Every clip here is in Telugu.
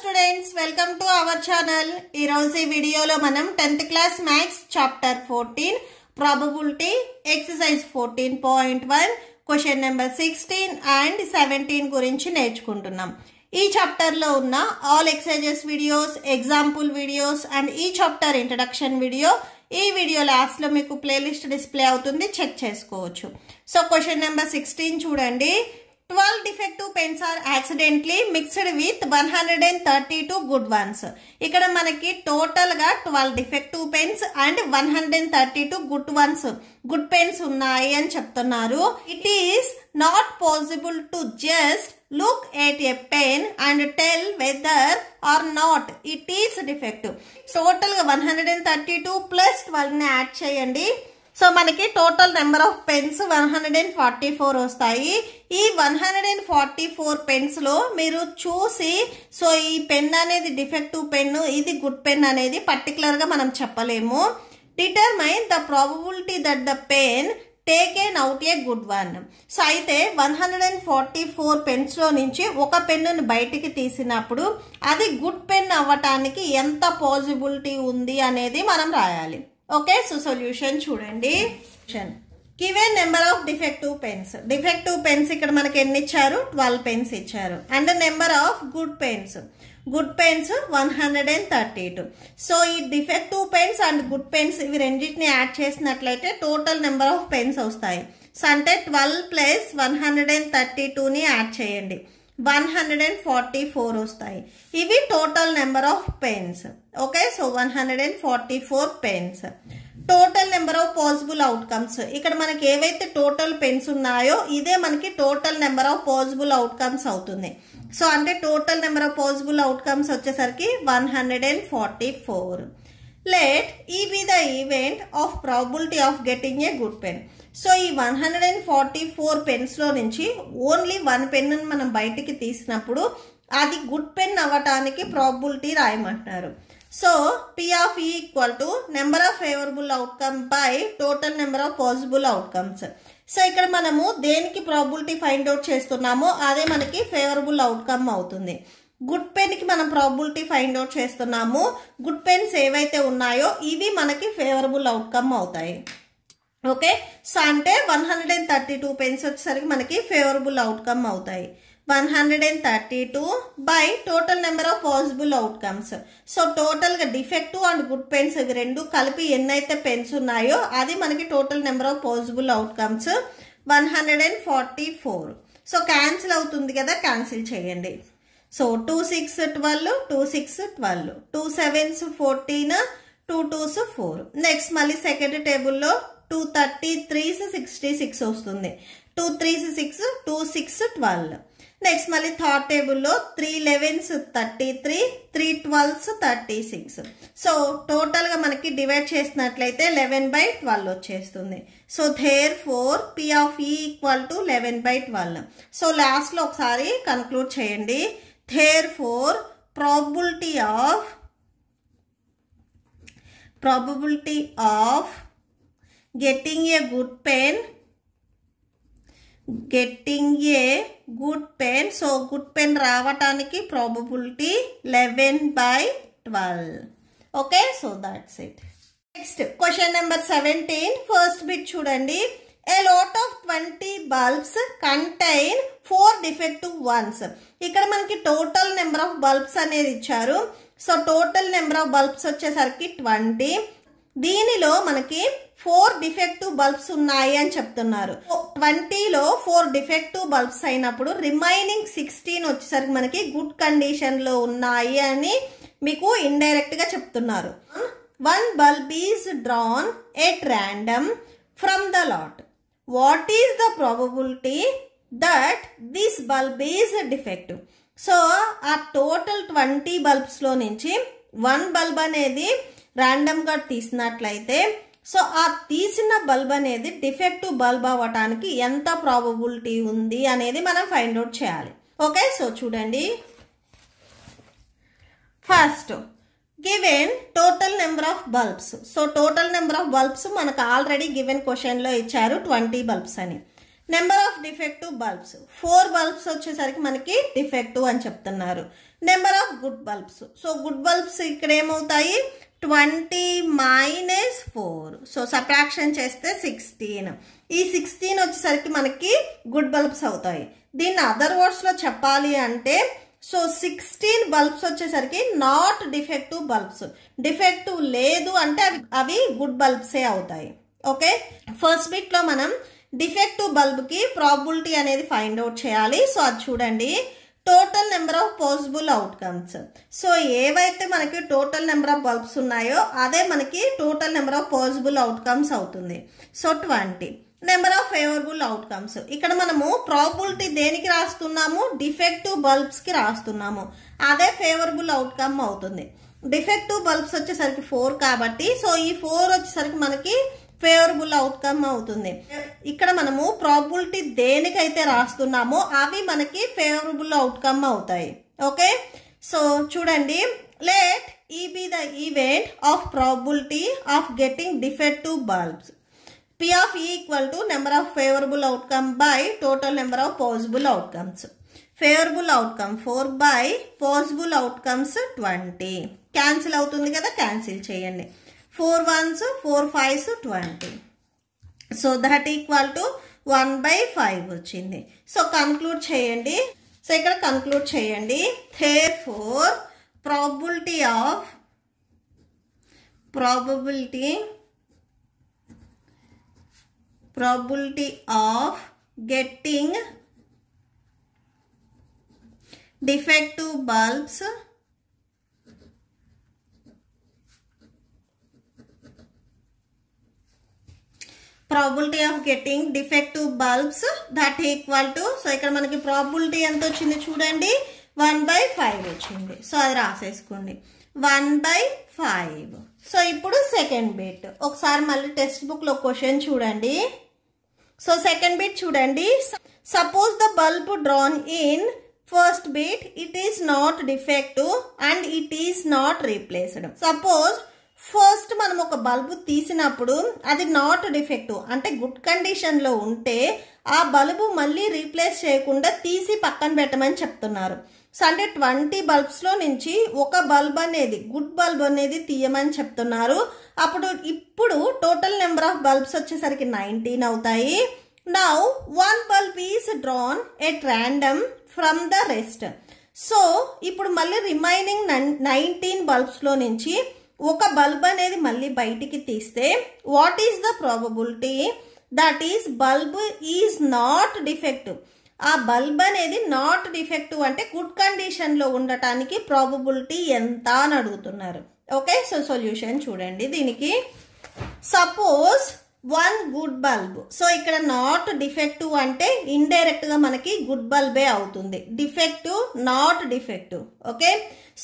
students, welcome to our channel. ఈ రోజు ఈ వీడియోలో మనం 10th class maths chapter 14 probability exercise 14.1 question number 16 and 17 గురించి నేర్చుకుంటున్నాం. ఈ చాప్టర్ లో ఉన్న all exercises videos, example videos and ఈ చాప్టర్ ఇంట్రడక్షన్ వీడియో ఈ వీడియో లాస్ట్ లో మీకు ప్లేలిస్ట్ డిస్ప్లే అవుతుంది, చెక్ చేసుకోవచ్చు. సో క్వశ్చన్ నెంబర్ 16 చూడండి. 12 defective pens are accidentally mixed with 132 good ones. ఇక్కడ మనకి టోటల్ గా 12 defective pens and 132 good pens ఉన్నాయి అని చెప్తున్నారు. It is not possible to just look at a pen and tell whether or not it is defective. Total గా 132 plus 12 ని యాడ్ చేయండి. సో మనకి టోటల్ నెంబర్ ఆఫ్ పెన్స్ 144 వస్తాయి. ఈ 144 పెన్స్ లో మీరు చూసి సో ఈ పెన్ అనేది డిఫెక్టివ్ పెన్, ఇది గుడ్ పెన్ అనేది పర్టికులర్ గా మనం చెప్పలేము. Determine the probability that the pen taken out a good one. So అయితే 144 పెన్స్ లో నుంచి ఒక పెన్నును బయటికి తీసినప్పుడు అది గుడ్ పెన్ అవ్వటానికి ఎంత పాసిబిలిటీ ఉంది అనేది మనం రాయాలి. ఓకే, సో సొల్యూషన్ చూడండి. Given number of defective pens. Defective pens ఇక్కడ మనకి ఎన్ని ఇచ్చారు? 12 పెన్స్ ఇచ్చారు. And number of good pens 132. So ఈ defective pens and good pens ఇవి రెండింటిని యాడ్ చేసినట్లయితే టోటల్ నెంబర్ ఆఫ్ పెన్స్ వస్తాయి. సో అంటే 12 ప్లస్ 132ని యాడ్ చేయండి, 144 వస్తాయి. ఇవి total number of pens. Okay, so 144 pens. Total number of possible outcomes. ఇక్కడ మనకి ఏవైతే టోటల్ పెన్స్ ఉన్నాయో ఇదే మనకి total number of possible outcomes అవుతుంది. సో అంటే total number of possible outcomes వచ్చేసరికి 144. లెట్ ఈ be the event of probability of getting a good pen. So ఈ 144 పెన్స్ లో నుంచి ఓన్లీ 1 పెన్ మనం బయటికి తీసినప్పుడు అది గుడ్ పెన్ అవ్వటానికి ప్రాబిలిటీ రాయమంటున్నారు. So P of E equal to number of favourable outcome by total number of possible outcomes. So ఇక్కడ మనము దేనికి ప్రాబిలిటీ ఫైండ్ అవుట్ చేస్తున్నామో అదే మనకి ఫేవరబుల్ అవుట్కమ్ అవుతుంది. గుడ్ పెన్ కి మనం ప్రాబిలిటీ ఫైండ్ అవుట్ చేస్తున్నాము. గుడ్ పెన్స్ ఏవైతే ఉన్నాయో ఇవి మనకి ఫేవరబుల్ అవుట్కమ్ అవుతాయి. ఓకే, సో అంటే 132 పెన్స్ వచ్చేసరికి మనకి ఫేవరబుల్ అవుట్కమ్ అవుతాయి. 132 by total number of possible outcomes. So total గా డిఫెక్టివ్ అండ్ గుడ్ పెన్స్ ఇవి రెండు కలిపి ఎన్నైతే పెన్స్ ఉన్నాయో అది మనకి total number of possible outcomes 144. So cancel అవుతుంది కదా, క్యాన్సిల్ చేయండి. సో 2 6 12, 2 6 12, 2 7 14, 2 2 4. నెక్స్ట్ మళ్ళీ సెకండ్ టేబుల్లో 2 33 66 వస్తుంది. 2 3 6, 2 6 12. నెక్స్ట్ మళ్ళీ థర్డ్ టేబుల్లో 3 11 33, 3 12 36. సో టోటల్ గా మనకి డివైడ్ చేసినట్లయితే 11/12 వచ్చేస్తుంది. So therefore P of E equal to 11/12. So last లో ఒకసారి కన్క్లూడ్ చేయండి. Therefore probability of getting a good pen, so good pen రావటానికి probability 11/12. okay, so that's it. Next question number 17, first bit చూడండి. A lot of 20 bulbs contain 4 defective ones. ఇక్కడ మనకి టోటల్ నెంబర్ ఆఫ్ బల్బ్స్ అనేది ఇచ్చారు. So total number of bulbs వచ్చేసరికి 20. దీనిలో మనకి 4 డిఫెక్టివ్ బల్బ్స్ ఉన్నాయి అని చెప్తున్నారు. 20లో 4 డిఫెక్టివ్ బల్బ్స్ అయినప్పుడు రిమైనింగ్ 16 వచ్చేసరికి మనకి గుడ్ కండిషన్ లో ఉన్నాయి అని మీకు ఇండైరెక్ట్ గా చెప్తున్నారు. 1 bulb is drawn at random from the lot. What is the probability that this bulb is defective? So ఆ టోటల్ 20 బల్బ్స్ లో నుంచి 1 బల్బ్ అనేది ర్యాండమ్ గా తీసినట్లయితే సో ఆ తీసిన బల్బ్ అనేది డిఫెక్టివ్ బల్బ్ అవ్వటానికి ఎంత ప్రాబబిలిటీ ఉంది అనేది మనం ఫైండ్ అవుట్ చేయాలి. ఓకే, సో చూడండి. First given total number of bulbs. So total number of bulbs మనకు ఆల్రెడీ గివెన్ క్వశ్చన్ లో ఇచ్చారు 20 బల్బ్స్ అని. Number of defective bulbs 4 bulbs వచ్చేసరికి మనకి డిఫెక్టివ్ అని చెప్తున్నారు. Number of good bulbs, so good bulbs ఇక్కడ ఏమవుతాయి 20 - 4, సో సబ్ట్రాక్షన్ చేస్తే 16. ఈ 16 వచ్చేసరికి మనకి గుడ్ బల్బ్స్ అవుతాయి. దీన్ని అదర్ వర్డ్స్లో చెప్పాలి అంటే సో 16 బల్బ్స్ వచ్చేసరికి నాట్ డిఫెక్టివ్ బల్బ్స్, డిఫెక్టివ్ లేదు అంటే అవి గుడ్ బల్బ్సే అవుతాయి. ఓకే, ఫస్ట్ బిట్లో మనం డిఫెక్టివ్ బల్బ్కి ప్రాబబిలిటీ అనేది ఫైండ్ అవుట్ చేయాలి. సో అది చూడండి, total number of possible outcomes. So ఏవైతే మనకి టోటల్ నెంబర్ ఆఫ్ బల్బ్స్ ఉన్నాయో అదే మనకి total number of possible outcomes అవుతుంది. So 20 number of favourable outcomes. ఇక్కడ మనము ప్రాబబిలిటీ దేనికి రాస్తున్నాము, డిఫెక్టివ్ బల్బ్స్ కి రాస్తున్నాము, అదే ఫేవరబుల్ అవుట్కమ్ అవుతుంది. డిఫెక్టివ్ బల్బ్స్ వచ్చేసరికి 4 కాబట్టి సో ఈ 4 వచ్చేసరికి మనకి ఫేవరబుల్ అవుట్కమ్ అవుతుంది. ఇక్కడ మనము ప్రాబబిలిటీ దేనికైతే రాస్తున్నామో అవి మనకి ఫేవరబుల్ అవుట్కమ్ అవుతాయి. ఓకే, సో చూడండి, లెట్ ఈ be the event of probability of getting defective bulbs. P of E equal to number of favorable outcome by total number of possible outcomes. Favorable outcome 4 by possible outcomes 20. Cancel అవుతుంది కదా, cancel చేయండి. 4 1s 4 5s 20. So that equal to 1 by 5 వచ్చింది. సో కన్క్లూడ్ చేయండి. సో ఇక్కడ కన్క్లూడ్ చేయండి. Therefore probability of getting defective bulbs that equal to, so ఇక్కడ మనకి ప్రాబబిలిటీ ఎంత వచ్చింది చూడండి 1 by 5 వచ్చింది. సో అది రాసేసుకోండి 1 by 5. సో ఇప్పుడు సెకండ్ బిట్ ఒకసారి మళ్ళీ టెక్స్ట్ బుక్ లో క్వశ్చన్ చూడండి. సో సెకండ్ బిట్ చూడండి, suppose the bulb drawn in first bit it is not defective and it is not replaced. Suppose first మనం ఒక బల్బు తీసినప్పుడు అది నాట్ డిఫెక్టివ్ అంటే గుడ్ కండిషన్ లో ఉంటే ఆ బల్బు మళ్ళీ రీప్లేస్ చేయకుండా తీసి పక్కన పెట్టమని చెప్తున్నారు. సో అంటే 20 బల్బ్స్ లో నుంచి ఒక బల్బ్ అనేది గుడ్ బల్బ్ అనేది తీయమని చెప్తున్నారు. ఇప్పుడు టోటల్ నెంబర్ ఆఫ్ బల్బ్స్ వచ్చేసరికి 19 అవుతాయి. Now 1 bulb is drawn at random from the rest. So ఇప్పుడు మళ్ళీ రిమైనింగ్ 19 బల్బ్స్ లో నుంచి ఒక బల్బ్ అనేది మళ్ళీ బయటికి తీస్తే what is the probability that is bulb is not defective. ఆ బల్బ్ అనేది నాట్ డిఫెక్టివ్ అంటే గుడ్ కండిషన్ లో ఉండటానికి ప్రాబబిలిటీ ఎంత అని అడుగుతున్నారు. ఓకే, సో సొల్యూషన్ చూడండి దీనికి. సపోజ్ 1 గుడ్ బల్బ్, సో ఇక్కడ నాట్ డిఫెక్టివ్ అంటే ఇండైరెక్ట్ గా మనకి గుడ్ బల్బే అవుతుంది. Defective not defective. Okay,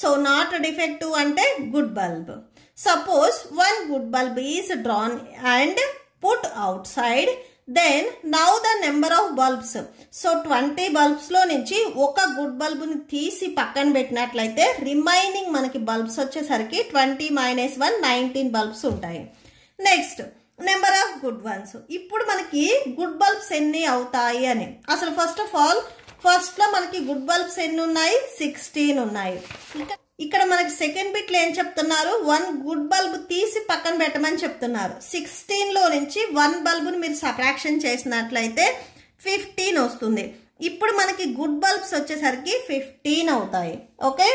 so not defective అంటే good bulb. Suppose 1 good bulb is drawn and put outside, then now the number of bulbs. So 20 bulbs లో నుంచి ఒక గుడ్ బల్బ్ ని తీసి పక్కన పెట్టినట్లయితే రిమైనింగ్ మనకి బల్బ్స్ వచ్చేసరికి 20 - 1 19 బల్బ్స్ ఉంటాయి. Next number of good ones. ఇప్పుడు మనకి గుడ్ బల్బ్స్ ఎన్ని అవుతాయి అని అసలు ఫస్ట్ ఆఫ్ ఆల్ ఫస్ట్ లో మనకి గుడ్ బల్బ్స్ ఎన్ని ఉన్నాయి 16 ఉన్నాయి. ఇక్కడ మనకి సెకండ్ బిట్ లో ఏం చెప్తున్నారు 1 గుడ్ బల్బ్ తీసి పక్కన పెట్టమని చెప్తున్నారు. 16 లో నుంచి 1 బల్బ్ ని మీరు సబ్ట్రాక్షన్ చేసినట్లయితే 15 వస్తుంది. ఇప్పుడు మనకి గుడ్ బల్బ్స్ వచ్చేసరికి 15 అవుతాయి. ఓకే,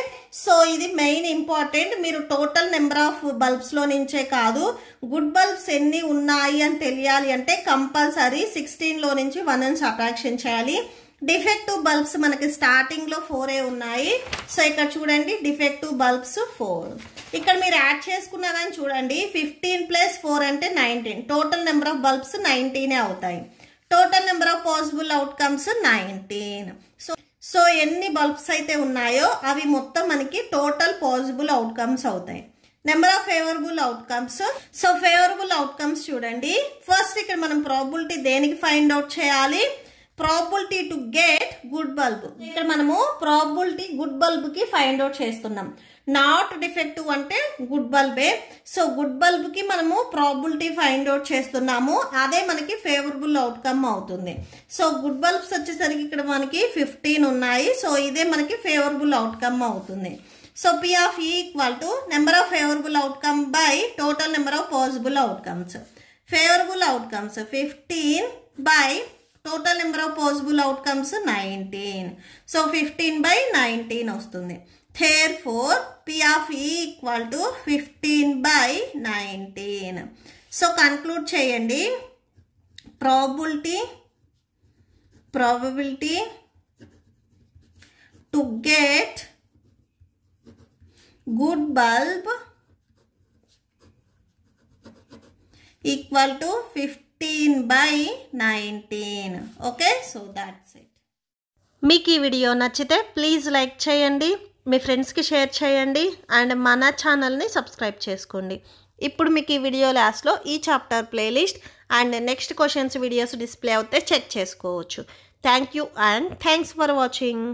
సో ఇది మెయిన్ ఇంపార్టెంట్. మీరు టోటల్ నెంబర్ ఆఫ్ బల్బ్స్ లో నుంచే కాదు గుడ్ బల్బ్స్ ఎన్ని ఉన్నాయి అని తెలియాలి అంటే కంపల్సరీ 16 లో నుంచి 1 సబ్ట్రాక్షన్ చేయాలి. డిఫెక్టివ్ బల్బ్స్ మనకి స్టార్టింగ్ లో 4 ఉన్నాయి. సో ఇక్కడ చూడండి డిఫెక్టివ్ బల్బ్స్ 4. ఇక్కడ మీరు యాడ్ చేసుకున్నా కానీ చూడండి 15 + 4 అంటే 19. టోటల్ నెంబర్ ఆఫ్ బల్బ్స్ 19 అవుతాయి. Total number of possible outcomes 19. So ఎన్ని బల్బ్స్ అయితే ఉన్నాయో అవి మొత్తం మనకి టోటల్ పాసిబుల్ అవుట్కమ్స్ అవుతాయి. Number of favourable outcomes. So favourable outcomes చూడండి, ఫస్ట్ ఇక్కడ మనం ప్రాబబిలిటీ దేనికి ఫైండ్ అవుట్ చేయాలి, probability to get good bulb. ఇక్కడ మనము ప్రాబబిలిటీ గుడ్ బల్బ్ కి ఫైండ్ అవుట్ చేస్తున్నాం. నాట్ డిఫెక్టివ్ అంటే గుడ్ బల్బే. సో గుడ్ బల్బ్ కి మనము ప్రాబబిలిటీ ఫైండ్ అవుట్ చేస్తున్నాము, అదే మనకి ఫేవరబుల్ అవుట్కమ్ అవుతుంది. సో గుడ్ బల్బ్స్ వచ్చేసరికి ఇక్కడ మనకి 15 ఉన్నాయి. సో ఇదే మనకి ఫేవరబుల్ అవుట్కమ్ అవుతుంది. So P of E equal to number of favourable outcome by total number of possible outcomes. Favourable outcomes 15 by total number of possible outcomes 19. So 15 by 19 వస్తుంది. Therefore P of E equal to 15 by 19. So conclude చేయండి. Probability to get good bulb equal to 15 by 19. Okay, so that's it. మీకు ఈ వీడియో నచ్చితే ప్లీజ్ లైక్ చేయండి, మీ ఫ్రెండ్స్కి షేర్ చేయండి అండ్ మన ఛానల్ని సబ్స్క్రైబ్ చేసుకోండి. ఇప్పుడు మీకు ఈ వీడియో లాస్ట్లో ఈ chapter playlist and next questions videos display అవుతే చెక్ చేసుకోవచ్చు. Thank you and thanks for watching.